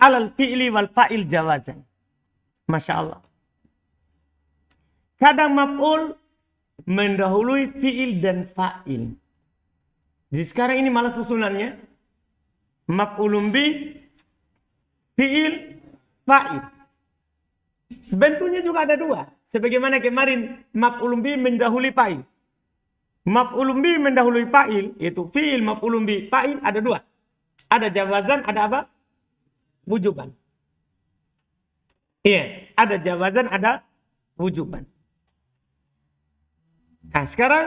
alal fi'li wal fa'il jawazan. Masya Allah. Kadang maf'ul mendahului fi'il dan fa'il. Jadi sekarang ini malah susunannya maf'ulun bi, fi'il, fa'il. Bentuknya juga ada dua. Sebagaimana kemarin maf'ulun bi mendahului fa'il. Maf'ulun bi mendahului fa'il, yaitu fi'il maf'ulun bi fa'il ada dua. Ada jawazan, ada apa? Wujuban. Iya, ada jawazan, ada wujuban. Nah, sekarang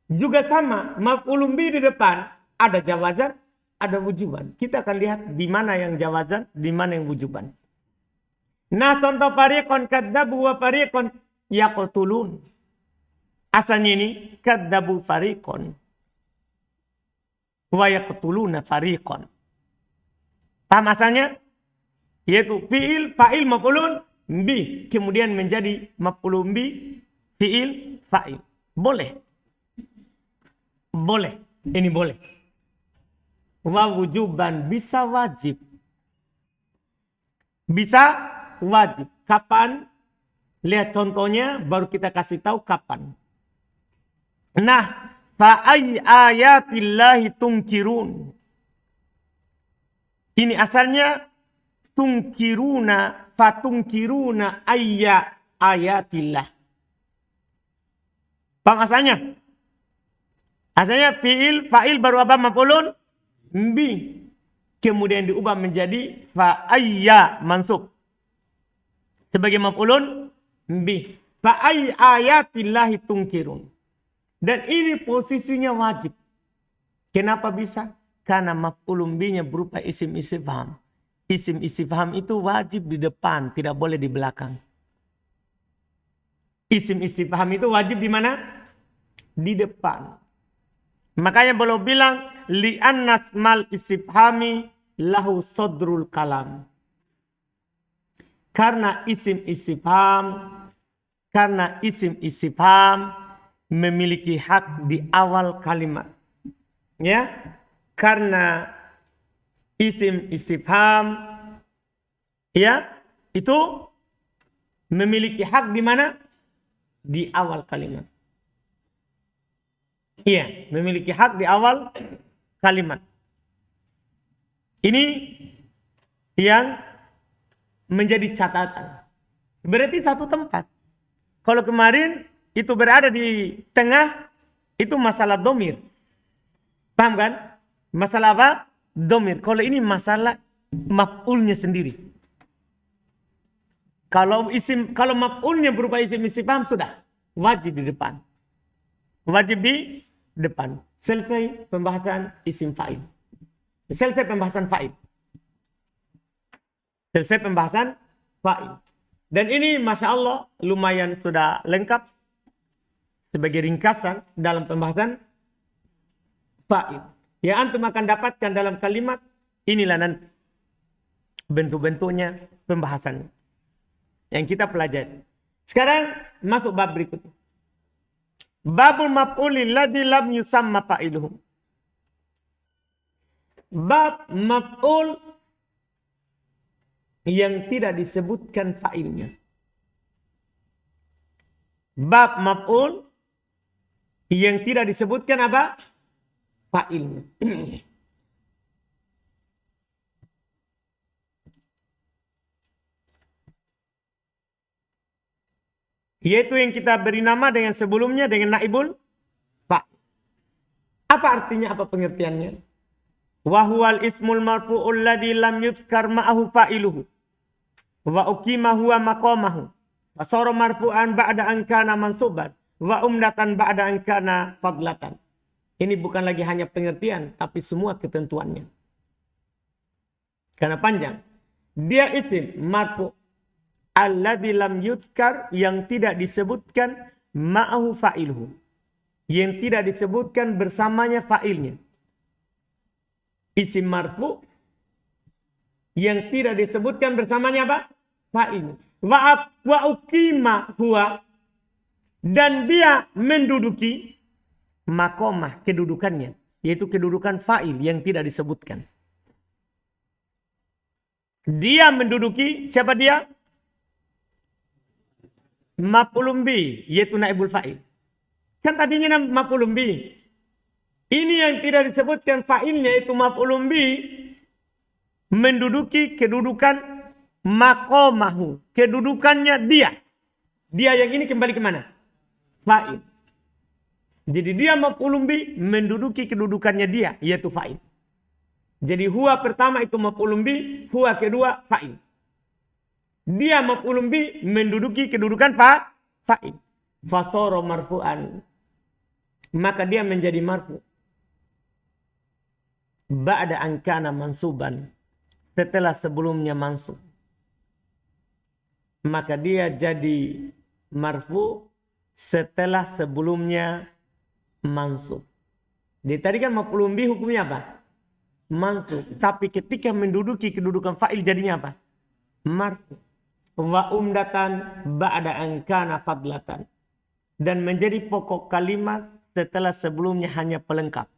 juga sama, maf'ulun bi di depan ada jawazan, ada wujuban. Kita akan lihat di mana yang jawazan, di mana yang wujuban. Nah, contoh fariqon kadzabu wa fariqon yaqtulun. Asalnya ini kadzabu fariqon wa yaqtuluna fariqon. Paham asalnya? Yaitu fi'il, fa'il, maf'ulun bi. Kemudian menjadi maf'ulun bi, fi'il, fa'il. Boleh. Boleh. Ini boleh. Wa wujuban, bisa wajib. Bisa wajib. Kapan? Lihat contohnya, baru kita kasih tahu kapan. Nah, fa'ay ayatillahi tungkirun. Ini asalnya tungkiruna, fatungkiruna ayya ayatillah. Paham asalnya? Asalnya fi'il, fa'il baru apa? Maf'ulun bi. Kemudian diubah menjadi fa'ayya mansub. Sebagai maf'ulun bi. Fa'ay ayatillahi tungkirun. Dan ini posisinya wajib. Kenapa bisa? Karena maf'ulun binya berupa isim istifham. Isim istifham itu wajib di depan, tidak boleh di belakang. Isim istifham itu wajib di mana? Di depan. Makanya beliau bilang li'annas mal istifhami lahu sodrul kalam. Karena isim istifham memiliki hak di awal kalimat. Ya, karena isim istifham ya itu memiliki hak di mana? Di awal kalimat. Iya, memiliki hak di awal kalimat. Ini yang menjadi catatan. Berarti satu tempat. Kalau kemarin itu berada di tengah, itu masalah domir. Paham kan? Masalah apa? Domir. Kalau ini masalah maf'ulnya sendiri. Kalau maf'ulnya berupa isim istifham sudah wajib di depan. Wajib di depan. Selesai pembahasan isim fa'il. Selesai pembahasan fa'il. Selesai pembahasan fa'il. Dan ini Masya Allah lumayan sudah lengkap sebagai ringkasan dalam pembahasan fa'il. Yang antum akan dapatkan dalam kalimat inilah nanti bentuk-bentuknya pembahasan yang kita pelajari. Sekarang masuk bab berikutnya. Babul maf'ulil ladzi lam yusamma fa'iluhu. Bab maf'ul yang tidak disebutkan fa'ilnya. Bab maf'ul yang tidak disebutkan apa? Fa'ilnya. Yaitu yang kita beri nama dengan sebelumnya dengan naibul fa'il. Apa artinya? Apa pengertiannya? Wahuwal ismul marfu'ul ladzi lam yuzkar ma'ahu fa'iluhu. Wa uqima huwa maqamahu. Wa sara marfu'an ba'da an kana mansuban. Wa umdatan ba'da an kana fadlatan. Ini bukan lagi hanya pengertian, tapi semua ketentuannya. Karena panjang. Dia isim marfu' alladzi lam yuzkar, yang tidak disebutkan ma'ahu fa'iluhu. Yang tidak disebutkan bersamanya fa'ilnya. Isim marfu' yang tidak disebutkan bersamanya apa? Fa'il. Wa uqima huwa, dan dia menduduki maqamah, kedudukannya, yaitu kedudukan fa'il yang tidak disebutkan. Dia menduduki, siapa dia? Maf'ulun bi, yaitu naibul fa'il. Kan tadinya maf'ulun bi. Ini yang tidak disebutkan fa'ilnya itu maf'ulun bi, menduduki kedudukan maqamahu, kedudukannya dia. Dia yang ini kembali ke mana? Fa'il. Jadi dia maf'ulun bi menduduki kedudukannya dia, yaitu fa'il. Jadi huwa pertama itu maf'ulun bi, huwa kedua fa'il. Dia maf'ulun bi menduduki kedudukan fa'il. Fasara marfu'an. Maka dia menjadi marfu. Ba'da an kana mansuban. Setelah sebelumnya mansub. Maka dia jadi marfu setelah sebelumnya mansub. Jadi tadi kan maf'ulun bi hukumnya apa? Mansub. Tapi ketika menduduki kedudukan fa'il jadinya apa? Marfu. Wa umdatan ba'da an kana fadlatan. Dan menjadi pokok kalimat setelah sebelumnya hanya pelengkap.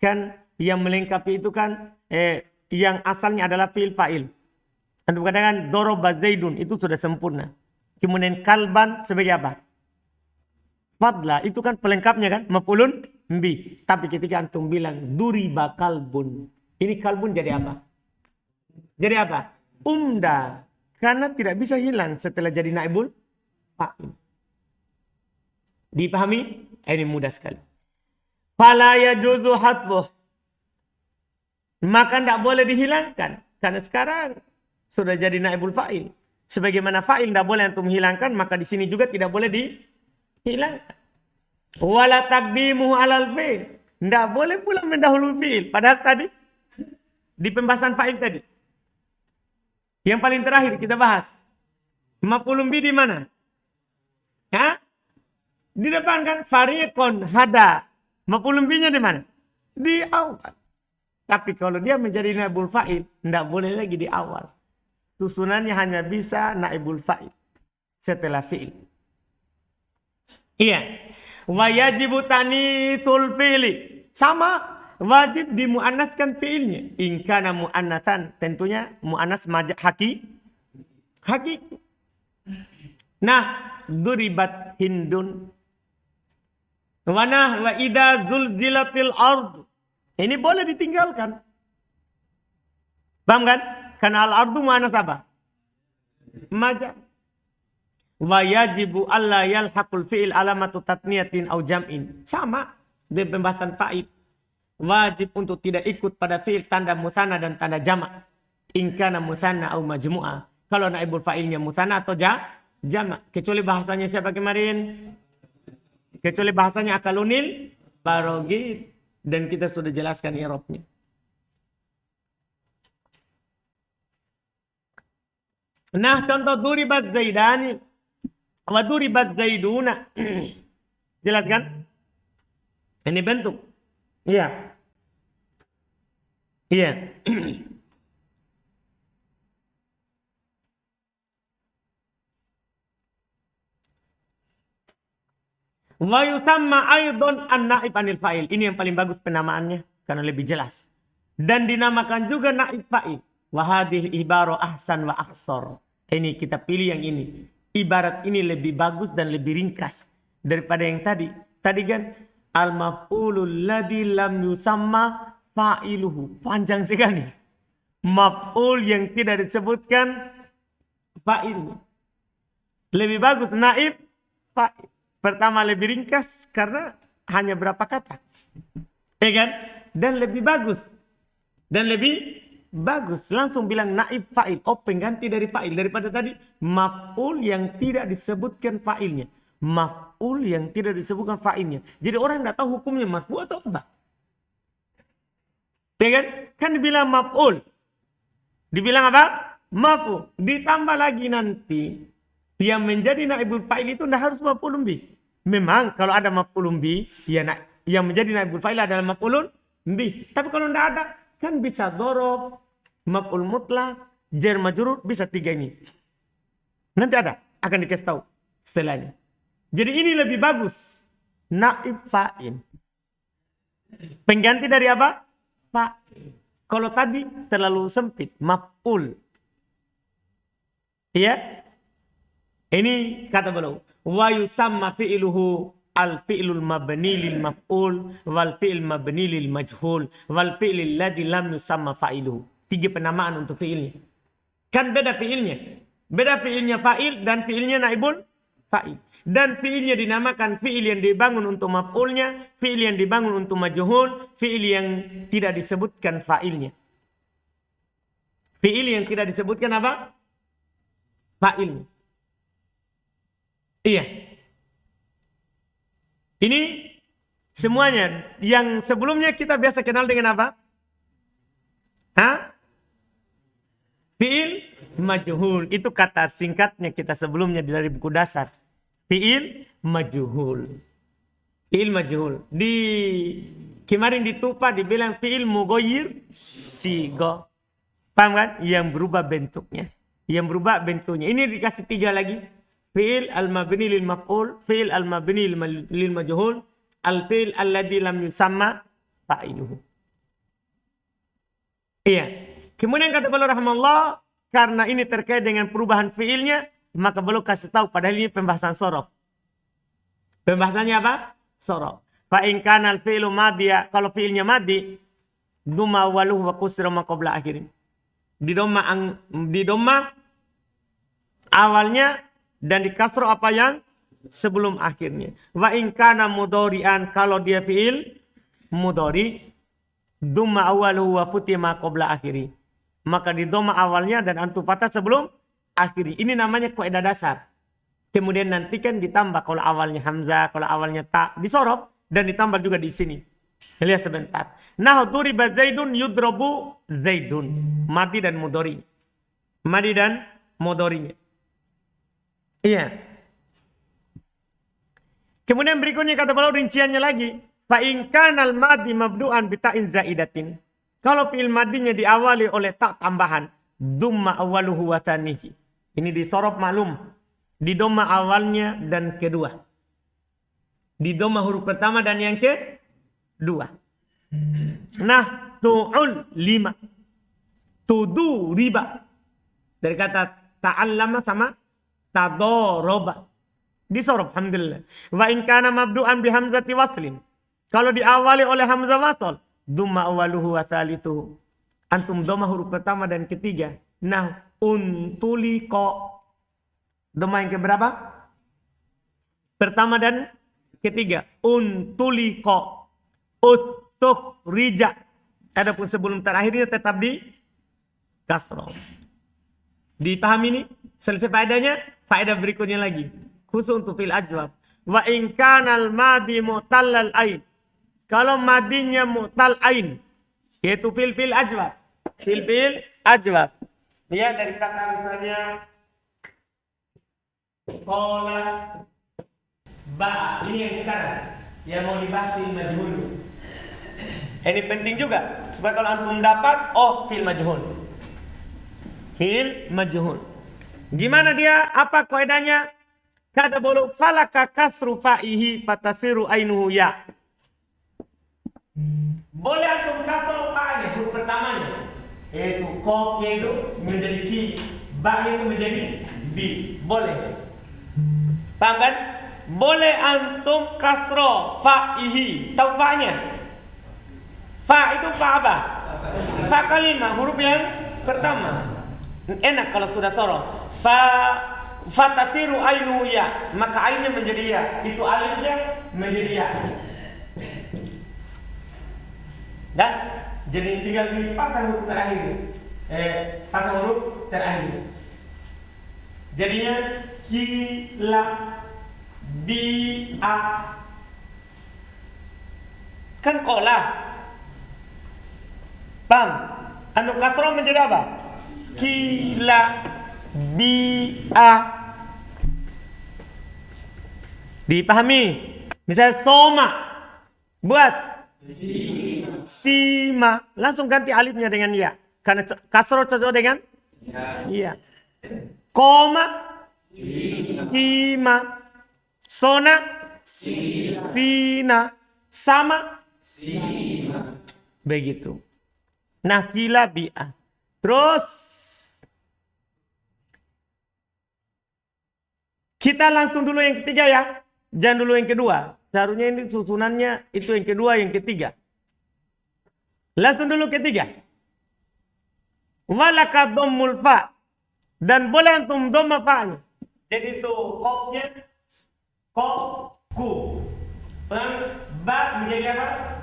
Kan yang melengkapi itu kan yang asalnya adalah fi'il fa'il. Antum katakan doroba zaidun, itu sudah sempurna. Kemudian kalban sebagai apa? Fadla, itu kan pelengkapnya kan? Maf'ulun bi. Tapi ketika antum bilang duriba kalbun, ini kalbun jadi apa? Jadi apa? Umda. Karena tidak bisa hilang setelah jadi naibul fa'il. Dipahami? Ini mudah sekali. Fala yajuzu hatfuh. Maka tidak boleh dihilangkan. Karena sekarang sudah jadi naibul fa'il. Sebagaimana fa'il tidak boleh antum hilangkan, maka di sini juga tidak boleh dihilangkan. Wala taqdimuhu alal fi'il. Tidak boleh pula mendahului fi'il. Padahal tadi di pembahasan fa'il tadi. Yang paling terakhir kita bahas. Maf'ulun bi di mana? Ya? Di depan kan fariqon hada. Maf'ulun bi-nya di mana? Di awal. Tapi kalau dia menjadi naibul fa'il, tidak boleh lagi di awal. Susunannya hanya bisa naibul fa'il setelah fi'il. Iya. Wa yajibu tanitsul fi'li. Sama, wajib dimuannaskan fi'ilnya. In kana muannatsan, tentunya muannas hakiki. Nah, duribat hindun. Wa idza zulzilatil ard. Ini boleh ditinggalkan. Paham kan? Karena al-ardu muannas apa? Majaz. Wa yajibu alla yalhaqul fi'il alamatu tatniyatin au jam'in. Sama di pembahasan fa'il. Wajib untuk tidak ikut pada fi'il tanda musanna dan tanda jamak. In kana musanna au majmu'ah. Kalau naibul fa'ilnya musanna atau jamak. Kecuali bahasanya siapa kemarin? Kecuali bahasanya akalunil barogid. Dan kita sudah jelaskan i'rabnya. Nah, contoh duribat zaidani wa duribat zaiduna. Jelas kan? Ini bentuk. Iya. Iya. Wa yusamma aidon an-naib anil fa'il. Ini yang paling bagus penamaannya karena lebih jelas. Dan dinamakan juga naib fa'il. Wa hadhil ibarah ahsan wa akhsar. Ini kita pilih yang ini. Ibarat ini lebih bagus dan lebih ringkas daripada yang tadi. Tadi kan al-maf'ulul ladzi lam yusamma fa'iluhu. Panjang sekali. Maf'ul yang tidak disebutkan fa'ilnya. Lebih bagus naib fa'il. Pertama lebih ringkas karena hanya berapa kata. Ya kan? Dan lebih bagus. Dan lebih bagus. Langsung bilang naib fa'il. Oh, pengganti dari fa'il. Daripada tadi maf'ul yang tidak disebutkan fa'ilnya. Maf'ul yang tidak disebutkan fa'ilnya. Jadi orang tidak tahu hukumnya marfu atau apa. Ya kan? Kan dibilang maf'ul. Dibilang apa? Maf'ul. Ditambah lagi nanti yang menjadi naibul fa'il itu tidak harus maf'ulun bi. Memang kalau ada maf'ulun bi, ya yang menjadi naibul fa'il adalah maf'ulun bi. Tapi kalau tidak ada, kan bisa dhorob, maf'ul mutlak, jar majrur, bisa tiga ini. Nanti ada, akan dikasih tahu setelahnya. Jadi ini lebih bagus. Naib fa'il. Pengganti dari apa? Fa'il. Kalau tadi terlalu sempit, maf'ul. Iya. Ini kata beliau. Wa yusamma fi'luhu al-fi'lul mabni lil maf'ul wal fi'l mabni lil majhul wal fi'lil ladzi lam yusamma fa'iluhu. 3 penamaan untuk fi'ilnya. Kan beda fi'ilnya. Beda fi'ilnya fa'il dan fi'ilnya naibul fa'il. Dan fi'ilnya dinamakan fi'il yang dibangun untuk maf'ulnya, fi'il yang dibangun untuk majhul, fi'il yang tidak disebutkan fa'ilnya. Fi'il yang tidak disebutkan apa? Fa'ilnya. Iya. Ini semuanya yang sebelumnya kita biasa kenal dengan apa? Fi'il majhul. Itu kata singkatnya kita sebelumnya dari buku dasar. Fi'il majhul. Fi'il majhul. Kemarin di Tupa dibilang fi'il mughayyir sigo. Paham kan? Yang berubah bentuknya. Yang berubah bentuknya. Ini dikasih 3 lagi. Fi'il al-mabni lil maf'ul, fi'il al-mabni lil majhul, al-fi'il alladzi lam yusamma fa'iluhu. Iya. Kemudian kata beliau rahimahullah, karena ini terkait dengan perubahan fi'ilnya, maka beliau kasih tahu padahal ini pembahasan sorof. Pembahasannya apa? Sorof. Fa in kana al-fi'lu madhiya, kalau fi'ilnya madhi, dhamma awwaluhu wa kusra ma qabla akhirih. Di dhamma awalnya dan di kasroh apa yang sebelum akhirnya. Wa in kana mudhari'an, kalau dia fi'il mudhari, dhamma awwaluhu wa futi ma qabla akhiri. Maka di dhamma awalnya dan antu patah sebelum akhiri. Ini namanya kaidah dasar. Kemudian nanti kan ditambah kalau awalnya hamzah, kalau awalnya ta, disorof dan ditambah juga di sini. Lihat sebentar. Nah, duriba Zaidun yudrabu Zaidun. Madi dan mudhari. Madi dan mudharinya. Iya. Kemudian berikutnya kata beliau rinciannya lagi. Fa in kana al-madi mabdu'an bi ta'in zaidatin. Kalau fi'il madinya diawali oleh tak tambahan, dhamma awwaluhu wa tanihi. Ini disorof maklum. Di dhamma awalnya dan kedua. Di dhamma huruf pertama dan yang kedua. Nah, tu'ul 5. Tudu riba. Dari kata ta'allama sama tadoroba. Disorof alhamdulillah. Wa in kana mabdu'an bi hamzati waslin. Kalau diawali oleh hamzah wasl, dhamma awaluhu wa salituhu. Antum dhamma huruf pertama dan ketiga. Nah, untuliko. Dhamma yang keberapa? Pertama dan ketiga. Untuliko. Ustukhrija. Adapun sebelum terakhirnya tetap di kasroh. Dipahami ini? Selesai faedahnya? Faedah berikutnya lagi. Khusus untuk fil ajwab. Wa in kanal madi mu'tallal ain. Kalau madinya mu'tal ain. Yaitu fil ajwab. Fil ajwab. Lihat dari kata misalnya. Qala ba. Ini yang sekarang. Yang mau dibahas fil majhul. Ini penting juga. Supaya kalau antum dapat. Oh fil majhul. Fil majhul. Gimana dia? Apa kaidahnya? Kata beliau, falaka kasru fa'ihi patasiru ainuhu ya. Boleh antum kasru fa'nya, huruf pertamanya. Yaitu qafnya itu menjadi ki, ba itu menjadi bi. Boleh. Paham kan? Boleh antum kasru fa'ihi. Tahu fa'nya? Fa itu fa apa? Fa kalimah, huruf yang pertama. Enak kalau sudah sorof. Fatasiru ainu ya, maka ainnya menjadi ya, itu alifnya menjadi ya. Dah, jadi tinggal dipasang huruf terakhir. Pasang huruf terakhir. Jadinya kila bi'a. Kan kola. Paham? Antum kasroh menjadi apa? Kila bi'a. Dipahami? Misalnya soma buat sima, langsung ganti alifnya dengan ya. Karena kasroh cocok dengan iya. Koma kima, sona sina, sama begitu. Nah kila bi'a. Terus Kita langsung dulu yang ketiga ya. Jangan dulu yang kedua. Seharusnya ini susunannya itu yang kedua, yang ketiga. Langsung dulu ketiga. Walaka dhammul fa. Dan boleh antum dhamma fa-nya. Jadi itu qafnya qaf ku. Ba menjadi apa?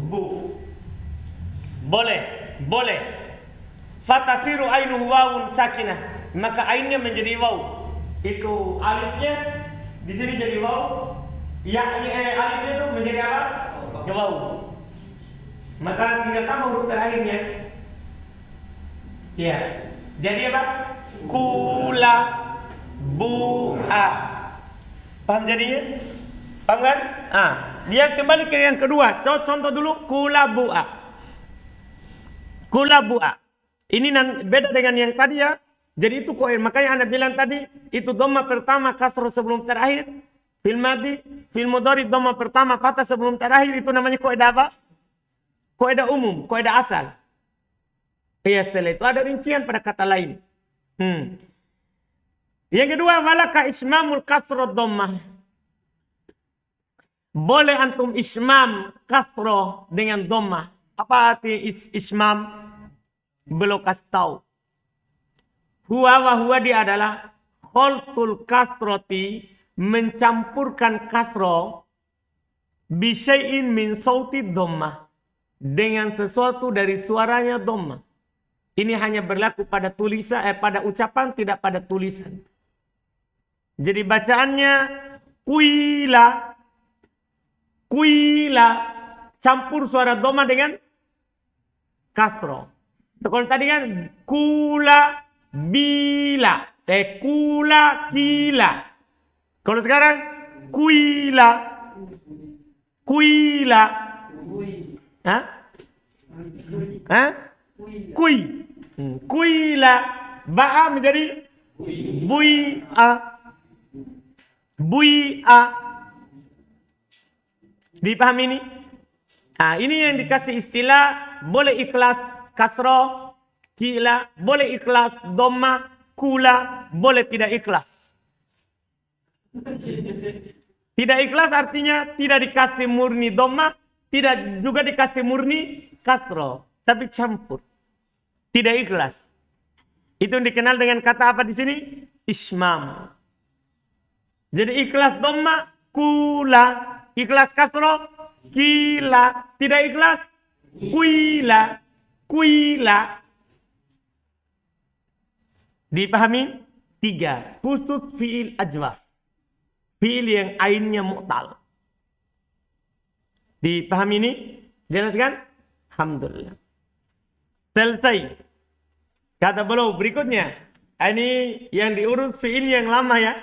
Bu. Boleh. Fatasiru ainuhu wawun sakinah. Maka ainnya menjadi waw. Itu alifnya di sini jadi waw. Alifnya itu menjadi apa? Waw. Maka tinggal tambah huruf terakhirnya. Ya. Jadi apa? Kula bu'a. Paham jadinya? Paham kan? Dia kembali ke yang kedua. Contoh dulu kula bu'a. Kula bu'a. Ini beda dengan yang tadi ya. Jadi itu koin. Makanya Anda bilang tadi itu dhamma pertama kasroh sebelum terakhir. Fil madi, fil mudhari dhamma pertama fathah sebelum terakhir, itu namanya kaidah apa? Kaidah umum, kaidah asal. Ya, setelah itu ada rincian pada kata lain. Yang kedua, walaka ismamul kasroh dhammah. Boleh antum ismam kasroh dengan dhammah. Apa arti ismam? Belum kasih tahu. Huwa dia adalah kholtul kasroti, mencampurkan kasroh bisyai'in min sauti dhammah, dengan sesuatu dari suaranya dhammah. Ini hanya berlaku pada tulisan, pada ucapan, tidak pada tulisan. Jadi bacaannya kuila, campur suara dhammah dengan kasroh. Kalau tadi kan kula bila, kula kila. Kalau sekarang kuila. Kui. Kuila. Ba'a menjadi bui'a. Dipahami ini? Ini yang dikasih istilah boleh ikhlas kasroh, kila, boleh ikhlas dhamma, kula, boleh tidak ikhlas. Tidak ikhlas artinya tidak dikasih murni dhamma, tidak juga dikasih murni kasroh, tapi campur. Tidak ikhlas. Itu yang dikenal dengan kata apa di sini? Ismam. Jadi ikhlas dhamma, kula, ikhlas kasroh, kila, tidak ikhlas, kuila. Dipahami? 3. Khusus fi'il ajwaf. Fi'il yang ainnya mu'tal. Dipahami ini? Jelas kan? Alhamdulillah. Selesai. Kata beliau berikutnya. Ini yang diurus fi'il yang lama ya.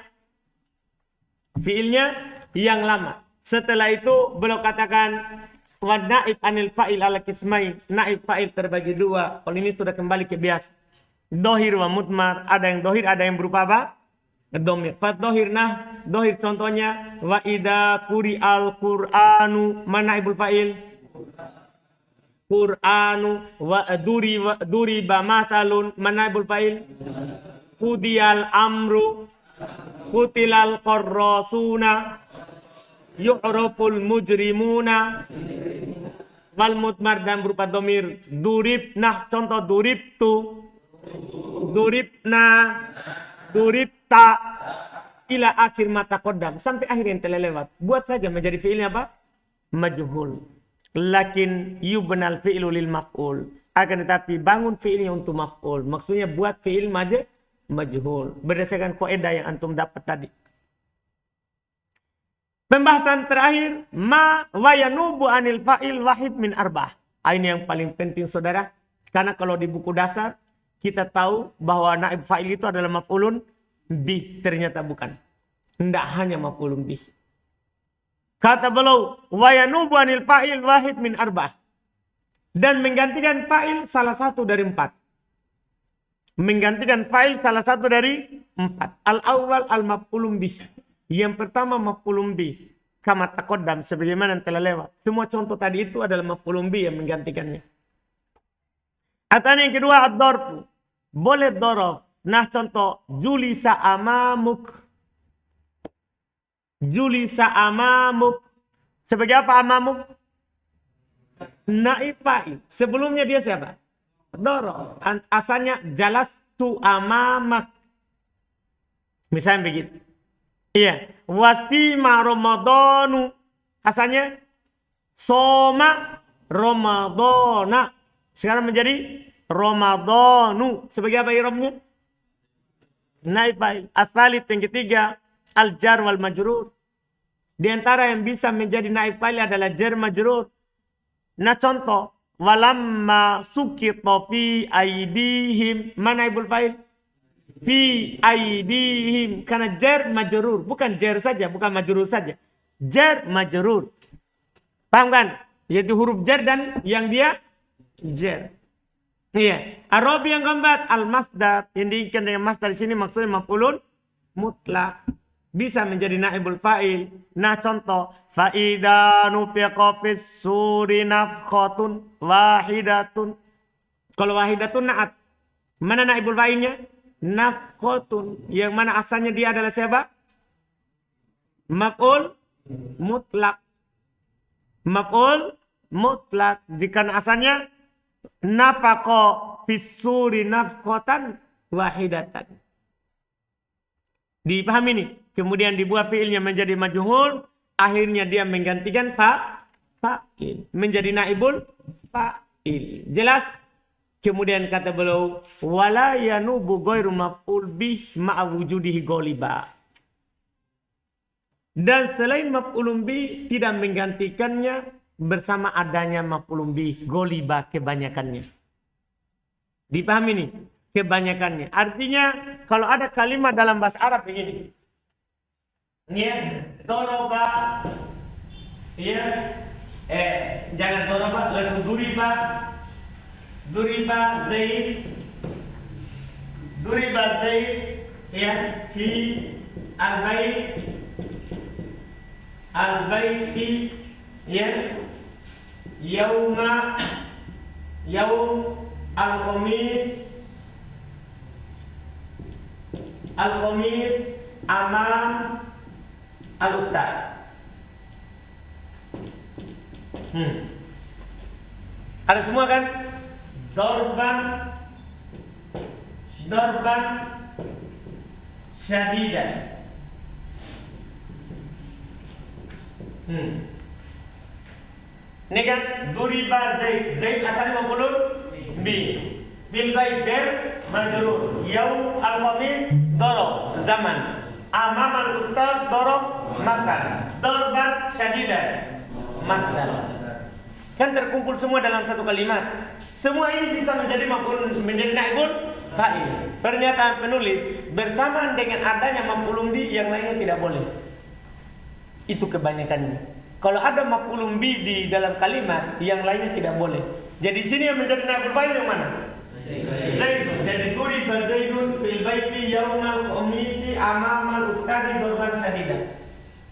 Fi'ilnya yang lama. Setelah itu beliau katakan wa naib anil fa'il ala kismain. Naib fa'il terbagi 2. Kalau ini sudah kembali ke biasa. Dohir wa mutmar. Ada yang dohir, ada yang berupa apa? Domir. Fat dohir. Nah, dohir contohnya wa idha kuri al qur'anu. Mana naibul fa'il? Qur'anu. Wa duriba masalun. Mana naibul fa'il? Kudiyal amru. Kutilal qarrasuna. Yu'raful mujrimuna. Wal mutmar dan berupa domir. Durib. Nah, contoh durib tu. Duribna, duribta, ila akhir mata kodam, sampai akhir yang telah lewat. Buat saja menjadi fiilnya apa? Majhul. Lakin yubnal fi'lu lil maf'ul. Akan tetapi bangun fiilnya untuk maf'ul. Maksudnya buat fiil majhul. Berdasarkan kaidah yang antum dapat tadi. Pembahasan terakhir, ma wa yanubu anil fa'il wahid min arba'ah. Ini yang paling penting saudara. Karena kalau di buku dasar kita tahu bahwa naib fa'il itu adalah maf'ulun bih. Ternyata bukan. Tidak hanya maf'ulun bih. Kata beliau, wa yanubu anil fa'il wahid min arba'ah. Dan menggantikan fa'il salah satu dari 4. Menggantikan fa'il salah satu dari 4. Al-awwal al-maf'ulun bih. Yang pertama maf'ulun bih. Kama taqaddam, sebagaimana yang telah lewat. Semua contoh tadi itu adalah maf'ulun bih yang menggantikannya. Atau yang kedua ad-darbu. Boleh dorof. Nah contoh julisa amamuk. julisa amamuk. Sebagai apa amamuk? Naib fa'il. Sebelumnya dia siapa? Doro. Asalnya jalas tu amamak. Misalnya begitu. Iya. Wasima Ramadhanu. Asalnya soma Ramadhana. Sekarang menjadi Ramadhanu. Sebagai apa irobnya? Naib fa'il. Asalit yang ketiga. Al-jar wal majrur. Di antara yang bisa menjadi naib fa'il adalah jar majrur. Nah contoh. Walamma sukita fi aidihim. Mana naibul fa'il? Fi aidihim. Karena jar majrur. Bukan jar saja. Bukan majrur saja. Jar majrur. Paham kan? Yaitu huruf jar dan yang dia jar. Iya. Arabi yang keempat. Al-masdar. Yang diinginkan dengan masdar di sini maksudnya maf'ulun mutlak. Bisa menjadi naibul fa'il. Nah contoh. Fa'idha nufiqa fis suri nafkhatun wahidatun. Kalau wahidatun na'at. Mana naibul fa'ilnya? Nafkhatun. Yang mana asalnya dia adalah siapa? Maf'ul mutlak. Maf'ul mutlak. Jika asalnya nafaqo fis suri nafkhatan wahidatan. Dipahami ini? Kemudian dibuat fiilnya menjadi majhul, akhirnya dia menggantikan fa'il, menjadi naibul fa'il. Jelas? Kemudian kata beliau, wala yanubu ghairu maf'ul bih ma'a wujudihi ghaliba. Dan selain maf'ulun bih tidak menggantikannya bersama adanya maf'ulun bih ghaliba kebanyakannya. Dipahami nih? Kebanyakannya. Artinya kalau ada kalimat dalam bahasa Arab begini. Ya, doroba. Ya. Jangan doroba, langsung duriba. Duriba Zaid. Duriba Zaid. Ya, fi al-bait. Al-baiti. Ya. Yauma. Yaum al-qamis. Al-qamis amam al-ustad. Ada semua kan? Dorban syadidan. Ini kan duriba Zaid. Zaid asalnya maf'ulun bi. Bil bait jar majrur. Yaum al-qamis darab zaman. Amam al-ustad darab makan. Darban syadidan masdar. Kan terkumpul semua dalam satu kalimat. Semua ini bisa menjadi maf'ul, menjadi naibul fa'il. Pernyataan penulis bersamaan dengan adanya maf'ulun bi yang lainnya tidak boleh. Itu kebanyakannya. Kalau ada maf'ulun bi di dalam kalimat, yang lainnya tidak boleh. Jadi sini yang menjadi naibul fa'il yang mana? Zaid. Jadi duriba Zaidun fil baiti yaumal qamisi amamal ustadi dorban syadidan.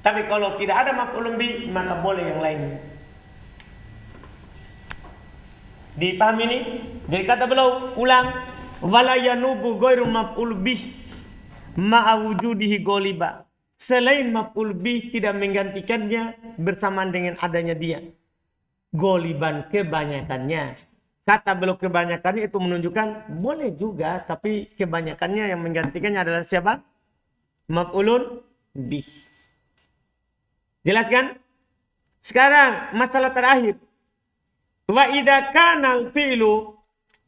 Tapi kalau tidak ada maf'ulun bi, maka boleh yang lainnya. Dipahami ini? Jadi kata beliau ulang, wala yanubu ghairu maf'ul bih ma'a wujudihi ghaliba. Selain maf'ul bih tidak menggantikannya bersamaan dengan adanya dia. Ghaliban kebanyakannya. Kata beliau kebanyakannya itu menunjukkan boleh juga, tapi kebanyakannya yang menggantikannya adalah siapa? Maf'ulun bih. Jelas kan? Sekarang masalah terakhir. Wa idza kana al-fi'lu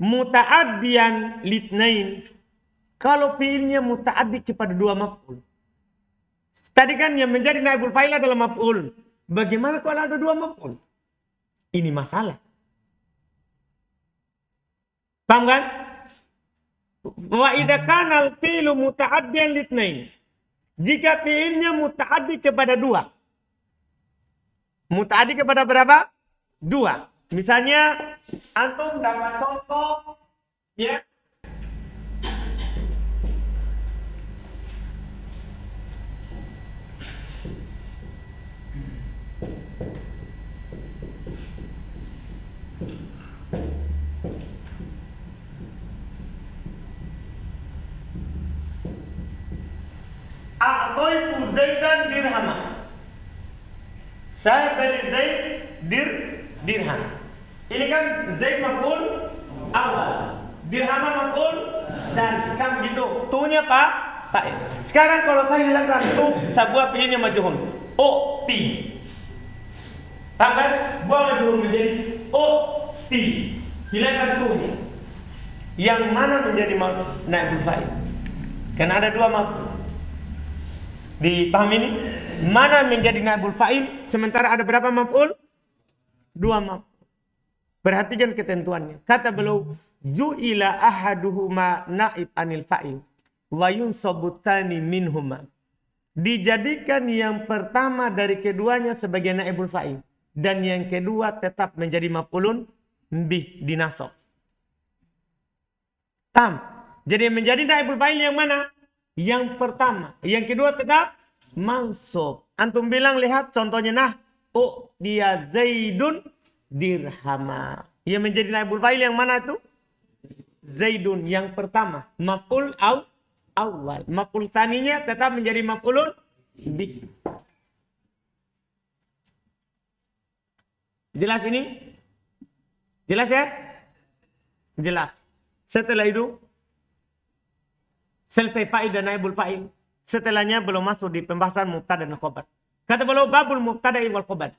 muta'addiyan litnain. Kalau fi'ilnya muta'addi kepada dua maf'ul. Tadi kan yang menjadi naibul fa'il adalah maf'ul. Bagaimana kalau ada dua maf'ul? Ini masalah. Paham kan? Wa idza kana al-fi'lu muta'addiyan litnain. Jika fi'ilnya muta'addi kepada dua. Muta'addi kepada berapa? Dua. Misalnya antum dapat contoh ya. A'taitu Zaidan dirhama. Saya beli Zaid dirham. Ini kan Zaid maf'ul awal, dirham maf'ul dan kan begitu. Tu-nya fa'il. Sekarang kalau saya hilangkan tu, sebuah fi'ilnya majhul. Ti. Paham kan? Buang majhul menjadi ti. Hilangkan tu-nya. Yang mana menjadi naibul fa'il? Karena ada dua maf'ul. Dipahami ini? Mana menjadi naibul fa'il sementara ada berapa maf'ul? Dua maf'ul. Perhatikan ketentuannya. Kata beliau, ju'ila ahaduhuma naib anil fa'il wa yunsabu tsani minhuma. Dijadikan yang pertama dari keduanya sebagai naibul fa'il dan yang kedua tetap menjadi maf'ulun bih dinasab. Paham? Jadi menjadi naibul fa'il yang mana? Yang pertama, yang kedua tetap mansub. Antum bilang lihat contohnya dia Zaidun dirhama. Yang menjadi naibul fa'il yang mana itu? Zaidun yang pertama, maf'ul awal. Maf'ul tsaninya tetap menjadi maf'ulun bih. Jelas ini? Jelas ya? Jelas. Setelah itu selesai fa'il dan naibul fa'il. Setelahnya belum masuk di pembahasan mubtada dan khobar. Kata beliau babul mubtada wal khobar.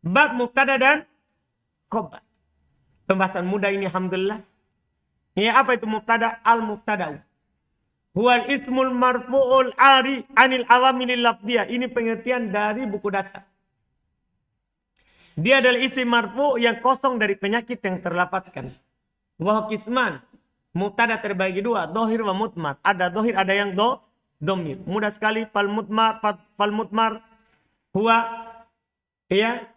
Bab mubtada dan khobar. Pembahasan mudah ini alhamdulillah. Ya, apa itu mubtada? Al mubtada'u huwal ismul marfu'ul ari anil awamilil lafdiyah. Ini pengertian dari buku dasar. Dia adalah isim marfu yang kosong dari penyakit yang terlafadzkan. Wa qisman. Mubtada terbagi dua, dohir wa mutmar. Ada dohir, ada yang domir. Mudah sekali. Fal mutmar huwa, ya,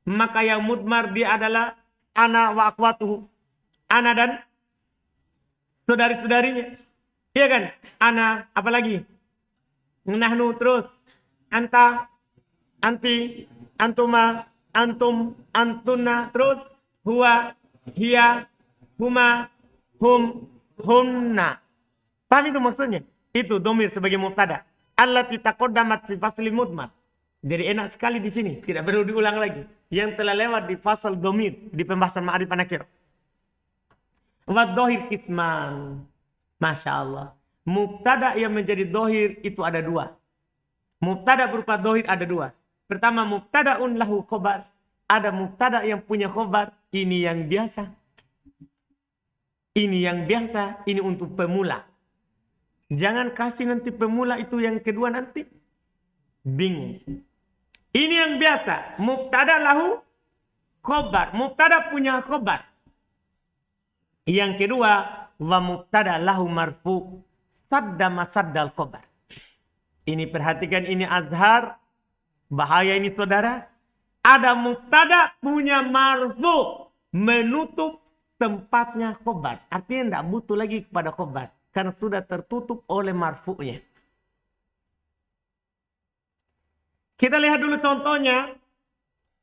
maka yang mutmar dia adalah ana wa akwatuhu. Ana dan saudari-saudarinya. Iya kan? Ana, apalagi? Nahnu, terus anta, anti, antuma, antum, antuna, terus huwa, hiya, huma, hum, hunna. Paham itu maksudnya? Itu domir sebagai mubtada. Allati taqaddamat fi faslil mudmar. Jadi enak sekali di sini, tidak perlu diulang lagi. Yang telah lewat di fasal domir di pembahasan ma'rifah nakir. Wa dohir kisman. Masya Allah. Mubtada yang menjadi dohir itu ada dua. Mubtada berupa dohir ada dua. Pertama, mubtada'un lahu khobar. Ada mubtada yang punya khobar. Ini yang biasa. Ini yang biasa. Ini untuk pemula. Jangan kasih nanti pemula itu yang kedua nanti. Bingung. Ini yang biasa. Mubtada lahu khobar. Mubtada punya khobar. Yang kedua, wa mubtada lahu marfu sadda masaddal khobar. Ini perhatikan, ini azhar. Bahaya ini saudara. Ada mubtada punya marfu menutup tempatnya khobar. Artinya tidak butuh lagi kepada khobar karena sudah tertutup oleh marfu'nya. Kita lihat dulu contohnya.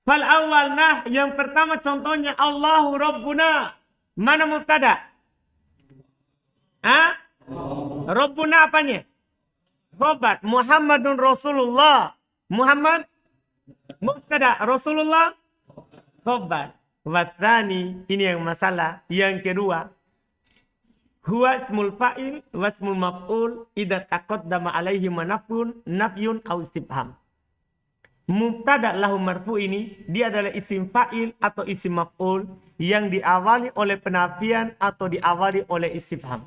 Fal awal, nah yang pertama contohnya Allahu Rabbuna. Mana mubtada? Rabbuna apanya? Khobar. Muhammadun Rasulullah. Muhammad mubtada, Rasulullah khobar. Watsani, ini yang masalah. Yang kedua, huwa ismul fa'il wa ismul maf'ul idza taqaddama alaihi nafyun aw istifham. Mubtada lahu marfu ini dia adalah isim fa'il atau isim maf'ul yang diawali oleh penafian atau diawali oleh istifham.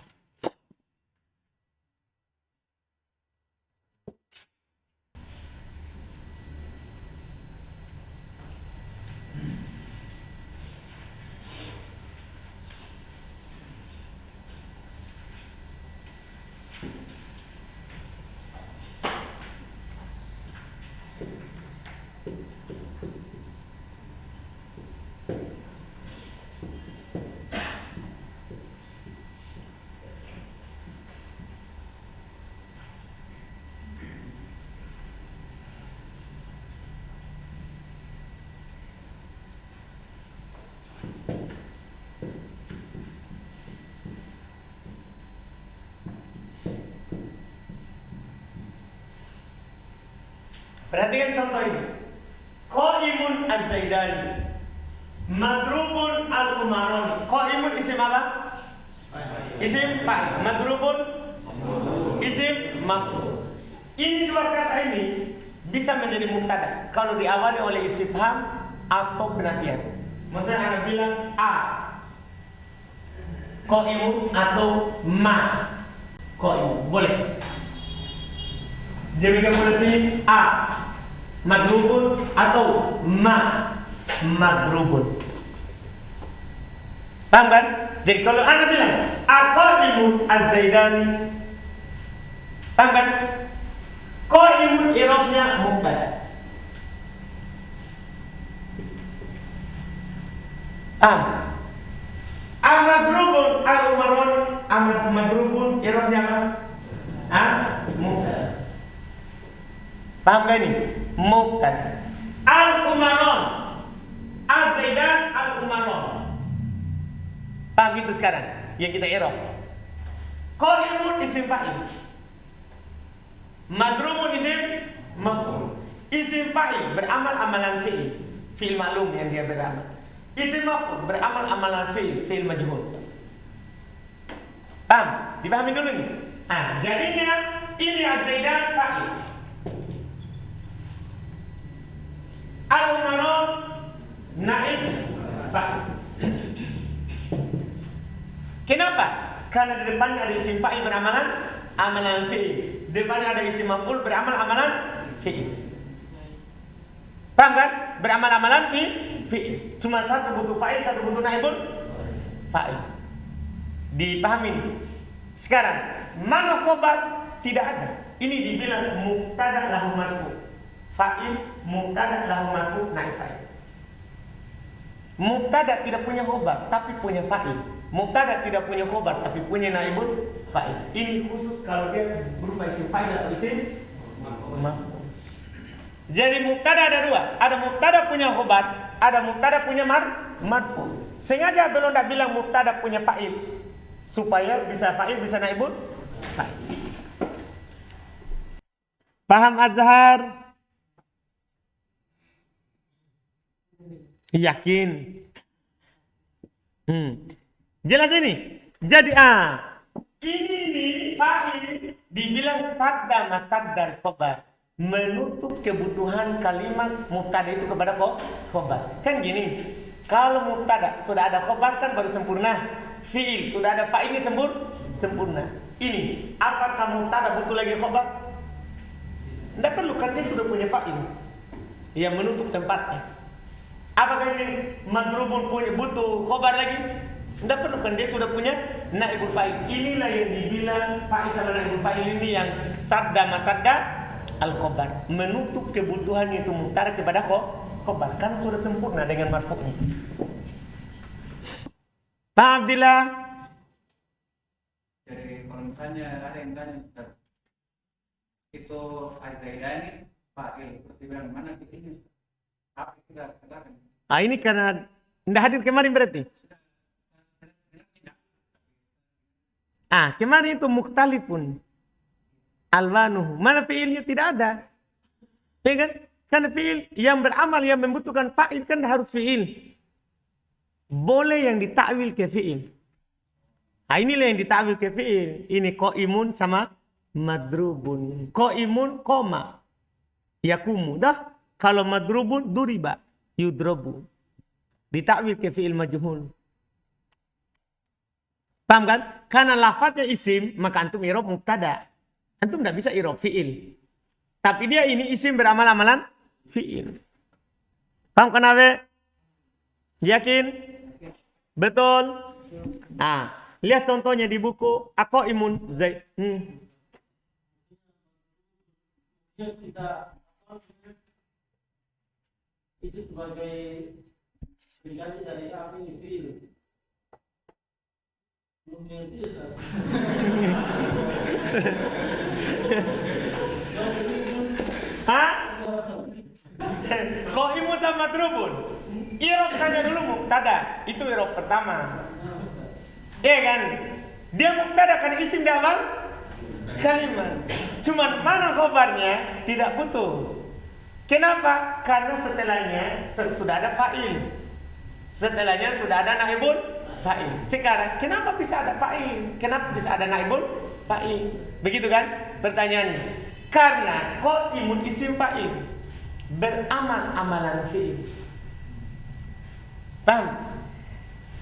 Perhatikan contoh ini. Qaimun az-Zaidani, madrubun al-Umarani. Qaimun isim apa? Isim fa'il. Madrubun isim maf'ul. Ini dua kata ini bisa menjadi mubtada kalau diawali oleh istifham atau penafian. Maksudnya Anda bilang a qaimun atau ma qaimun, boleh. Jadi kamu sini a madrubun atau ma madrubun. Paham kan? Jadi kalau Anda bilang aqaimun az-Zaidani, paham kan? Qaimun i'rabnya mubtada. Amadrubun al-Umarani, madrubun i'rabnya apa? Mubtada. Paham gak ini? Mubtada. Al-Umaron, Az-Zaidan al-Umaron. Paham gitu sekarang? Yang kita i'rab. Qaimun isim fa'il, madrubun isim maf'ul. Isim fa'il beramal amalan fi'il, fi'il maklum yang dia beramal. Isim maf'ul beramal amalan fi'il, fi'il majhul. Paham? Dipahami dulu nih. Jadinya ini Az-Zaidan fa'il, Al-Umaron naib fa'il. Kenapa? Karena di depannya ada isim fa'il beramalan amalan fi'il, di depannya ada isim maf'ul beramal amalan fi'il. Paham kan? Beramal amalan fi'il. Cuma satu butuh fa'il, satu butuh naibun fa'il. Dipahami nih. Sekarang mana khobar? Tidak ada. Ini dibilang mubtada lahu marfu, fa'il mubtada lahu marfu naib fa'il. Mubtada tidak punya khobar tapi punya fa'il. Mubtada tidak punya khobar tapi punya naibun fa'il. Ini khusus kalau dia berupa isim fa'il atau isim maf'ul. Jadi mubtada ada dua, ada mubtada punya khobar, ada mubtada punya marfu. Sengaja belum tak bilang mubtada punya fa'il supaya bisa fa'il bisa naibun fa'il. Paham Azhar? Yakin? Jelas ini. Jadi ini nih fa'il dibilang sadda masaddal khobar, menutup kebutuhan kalimat mubtada itu kepada khobar. Kan gini, kalau mubtada sudah ada khobar kan baru sempurna. Fi'il sudah ada fa'ilnya sempurna. Ini apakah mubtada butuh lagi khobar? Tidak perlu, kan dia sudah punya fa'il yang menutup tempatnya. Apakah ini madrubun punya butuh khobar lagi? Tidak perlu, kan dia sudah punya naibul fa'il. Inilah yang dibilang fa'il sama naibul fa'il ini yang sadda masadda al-khobar, menutup kebutuhan itu mubtada kepada khobar karena sudah sempurna dengan marfu'nya. Paham Abdillah? Jadi kalau misalnya ada yang tanya itu Az-Zaidani fa'il, terus dibilang mana fi'ilnya? Apa kita katakan? Ini karena tidak hadir kemarin berarti. Kemarin itu mukhtalifun alwanuhu, mana fi'ilnya tidak ada. Ya kan? Karena fi'il yang beramal yang membutuhkan fa'il kan harus fi'il. Boleh yang ditakwil ke fi'il. Inilah yang ditakwil ke fi'il. Ini qaimun sama madrubun. Qaimun koma yakumu. Dah, kalau madrubun duriba yudrobu. Ditakwil ke fi'il majhul. Paham kan? Karena lafadznya isim, maka antum i'rab mubtada. Antum tidak bisa i'rab fi'il. Tapi dia ini isim beramal amalan fi'il. Paham kan Awe? Yakin? Betul? Lihat contohnya di buku Aqaimun Zaid. Kita itu sebagai pengganti dari apa ini fi'il. Qaimun sama madrubun. I'rab saja dulu mubtada. Itu i'rab pertama. Iya kan? Dia mubtada kan isim di awal kalimat. Cuman mana khobarnya tidak butuh. Kenapa? Karena setelahnya sudah ada fa'il. Setelahnya sudah ada naibul fa'il. Sekarang kenapa bisa ada fa'il? Kenapa bisa ada naibul fa'il? Begitu kan pertanyaannya? Karena qaimun isim fa'il, beramal amalan fi'il. Paham?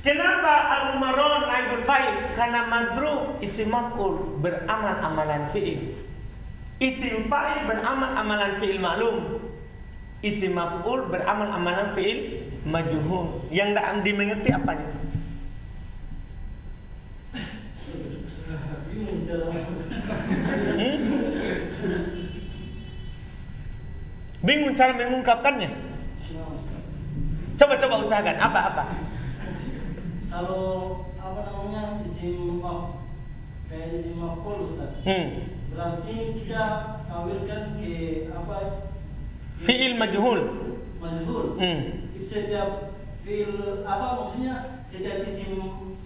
Kenapa al-umaron naibul fa'il? Karena madrub isim maf'ul, beramal amalan fi'il. Isim fa'il beramal amalan fi'il maklum. Isim maf'ul beramal amalan fi'il majhul. Yang tak dimengerti apanya? Bingung cara mengungkapkannya. Coba usahakan. Apa? Kalau apa namanya isim kayak isim maf'ul Ustaz. Berarti kita kawinkan ke apa? Fi'il majhul. Majhul. Itu setiap fi'il apa maksudnya setiap isim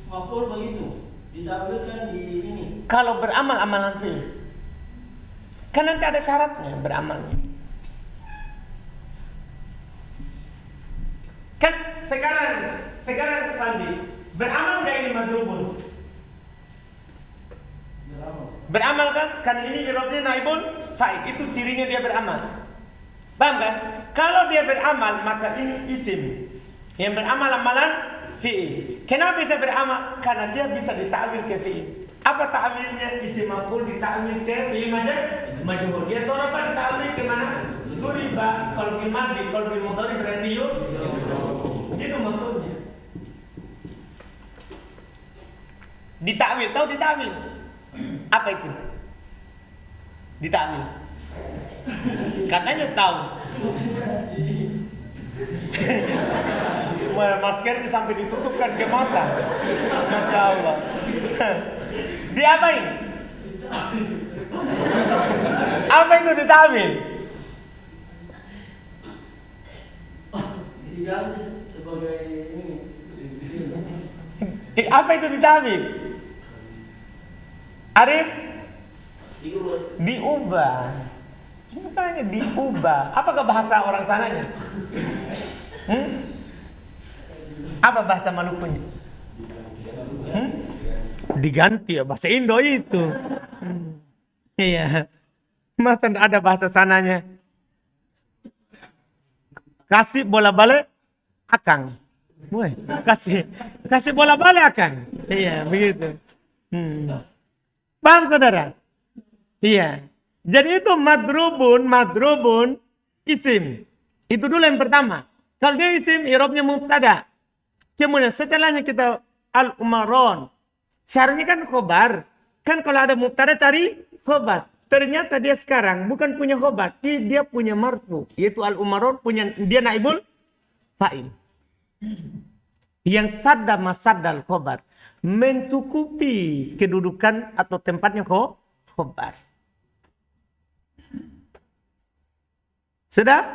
maf'ul begitu ditampilkan di ini. Kalau beramal amalan fi'il, kan nanti ada syaratnya beramalnya. Kan sekarang Fandi, beramal nggak ini madrubun? Beramal kan? Kan ini i'rabnya naibul fa'il, itu cirinya dia beramal. Paham kan? Kalau dia beramal maka ini isim yang beramal amalan fi'il. Kenapa bisa beramal? Karena dia bisa ditakwil ke fi'il. Apa ta'wilnya? Isim maf'ul ditakwil ke fi'il majhul. Dia doroban ta'wil ke mana? Duriba. Kalau fil madhi, kalau fil mudhari berarti yuk. Itu maksudnya. Ditakwil, tahu ditakwil? Apa itu? Ditakwil. Katanya tahu. Maskernya sampai ditutupkan ke mata. Masya Allah. Diapain? Apa itu ditakwil? Diganti sebagai ini. Apa itu ditakwil? Arif? Diubah. Bukannya diubah. Apakah bahasa orang sananya? Apa bahasa Malukunya? Diganti ya, bahasa Indo itu. Iya. Masa tidak ada bahasa sananya? Kasih bola balik akang. Woi, kasih bola balik akang. Iya, begitu. Paham saudara? Iya. Jadi itu madrubun isim. Itu dulu yang pertama. Kalau dia isim, i'rabnya mubtada. Kemudian setelahnya kita al-umaron. Seharusnya kan khobar. Kan kalau ada mubtada cari khobar. Ternyata dia sekarang bukan punya khobar, dia punya marfu, yaitu al-umaron, punya dia naibul fa'il. Yang sadda masaddal khobar, mencukupi kedudukan atau tempatnya khobar. Sudah?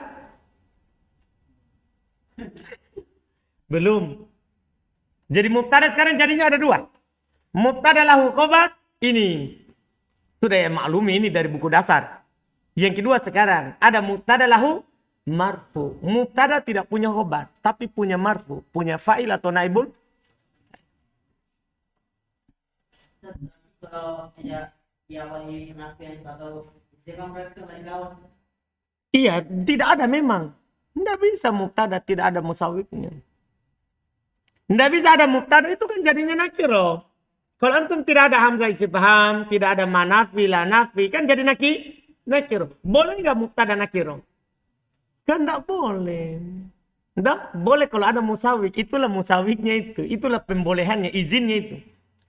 Belum. Jadi mubtada sekarang jadinya ada dua. Mubtada lahu khobar, ini sudah ya maklumi, ini dari buku dasar. Yang kedua sekarang ada mubtada lahu marfu. Mubtada tidak punya khobar, tapi punya marfu, punya fa'il atau naibul. Kalau tidak diawali nafian atau istiqam berarti kembali. Iya, tidak ada memang. Tidak bisa mubtada tidak ada musawwibnya. Tidak bisa ada mubtada, itu kan jadinya nakiro. Kalau antum tidak ada hamzah istifham, tidak ada manafi, la nafi, kan jadi nakiro. Boleh nggak mubtada nakiro? Kan tidak boleh. Tidak boleh kalau ada musawwib. Itulah musawwibnya itu. Itulah pembolehannya, izinnya itu.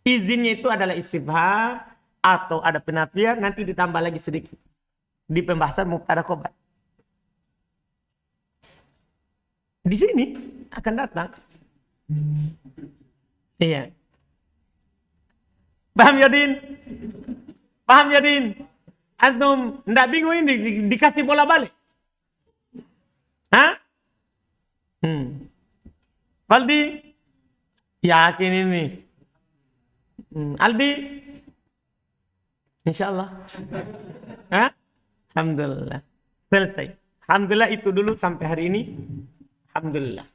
Izinnya itu adalah istifham atau ada penafian, nanti ditambah lagi sedikit di pembahasan mubtada khobar. Di sini akan datang. Iya. Paham ya Din? Paham ya Din? Antum ndak bingung ini dikasih bola balik? Hah? Faldi? Yakin ini? Aldi? Insyaallah. Hah? Alhamdulillah. Selesai. Alhamdulillah itu dulu sampai hari ini. Alhamdulillah.